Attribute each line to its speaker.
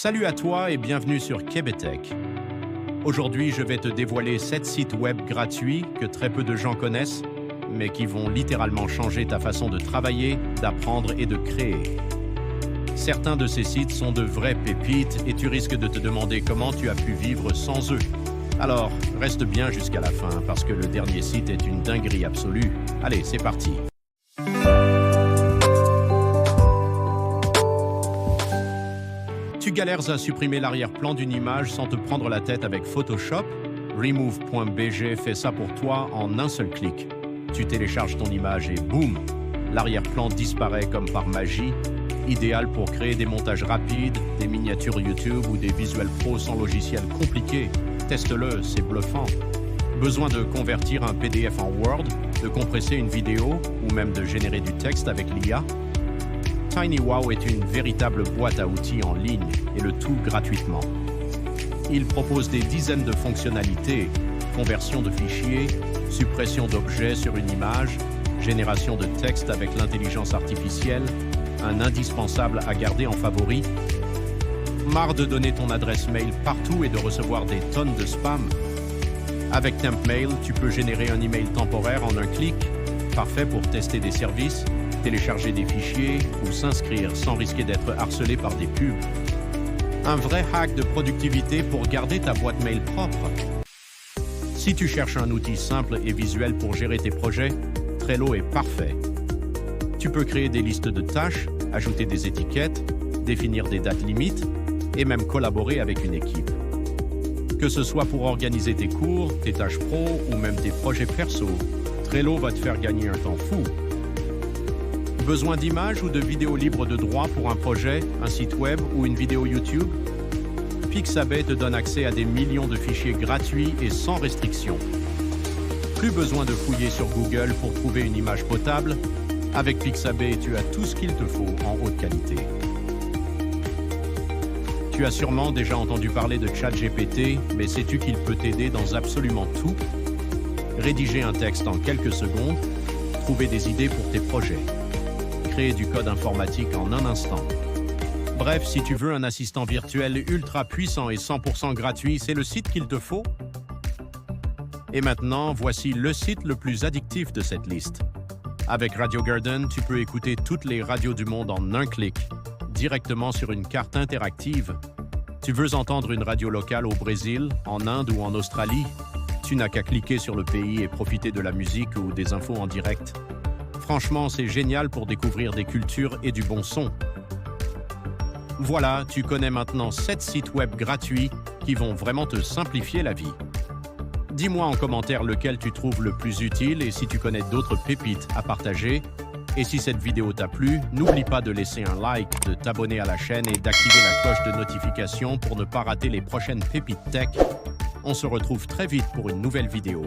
Speaker 1: Salut à toi et bienvenue sur Québétech. Aujourd'hui, je vais te dévoiler 7 sites web gratuits que très peu de gens connaissent, mais qui vont littéralement changer ta façon de travailler, d'apprendre et de créer. Certains de ces sites sont de vraies pépites et tu risques de te demander comment tu as pu vivre sans eux. Alors, reste bien jusqu'à la fin parce que le dernier site est une dinguerie absolue. Allez, c'est parti. Tu galères à supprimer l'arrière-plan d'une image sans te prendre la tête avec Photoshop? Remove.bg fait ça pour toi en un seul clic. Tu télécharges ton image et boum, l'arrière-plan disparaît comme par magie. Idéal pour créer des montages rapides, des miniatures YouTube ou des visuels pro sans logiciel compliqué. Teste-le, c'est bluffant. Besoin de convertir un PDF en Word, de compresser une vidéo ou même de générer du texte avec l'IA? TinyWow est une véritable boîte à outils en ligne et le tout gratuitement. Il propose des dizaines de fonctionnalités, conversion de fichiers, suppression d'objets sur une image, génération de texte avec l'intelligence artificielle, un indispensable à garder en favori. Marre de donner ton adresse mail partout et de recevoir des tonnes de spam? Avec TempMail, tu peux générer un email temporaire en un clic, parfait pour tester des services, télécharger des fichiers ou s'inscrire sans risquer d'être harcelé par des pubs. Un vrai hack de productivité pour garder ta boîte mail propre. Si tu cherches un outil simple et visuel pour gérer tes projets, Trello est parfait. Tu peux créer des listes de tâches, ajouter des étiquettes, définir des dates limites et même collaborer avec une équipe. Que ce soit pour organiser tes cours, tes tâches pro ou même tes projets perso, Trello va te faire gagner un temps fou. Besoin d'images ou de vidéos libres de droit pour un projet, un site web ou une vidéo YouTube? Pixabay te donne accès à des millions de fichiers gratuits et sans restriction. Plus besoin de fouiller sur Google pour trouver une image potable. Avec Pixabay, tu as tout ce qu'il te faut en haute qualité. Tu as sûrement déjà entendu parler de ChatGPT, mais sais-tu qu'il peut t'aider dans absolument tout? Rédiger un texte en quelques secondes, trouver des idées pour tes projets, créer du code informatique en un instant. Bref, si tu veux un assistant virtuel ultra puissant et 100% gratuit, c'est le site qu'il te faut. Et maintenant, voici le site le plus addictif de cette liste. Avec Radio Garden, tu peux écouter toutes les radios du monde en un clic, directement sur une carte interactive. Tu veux entendre une radio locale au Brésil, en Inde ou en Australie? Tu n'as qu'à cliquer sur le pays et profiter de la musique ou des infos en direct. Franchement, c'est génial pour découvrir des cultures et du bon son. Voilà, tu connais maintenant 7 sites web gratuits qui vont vraiment te simplifier la vie. Dis-moi en commentaire lequel tu trouves le plus utile et si tu connais d'autres pépites à partager. Et si cette vidéo t'a plu, n'oublie pas de laisser un like, de t'abonner à la chaîne et d'activer la cloche de notification pour ne pas rater les prochaines pépites tech. On se retrouve très vite pour une nouvelle vidéo.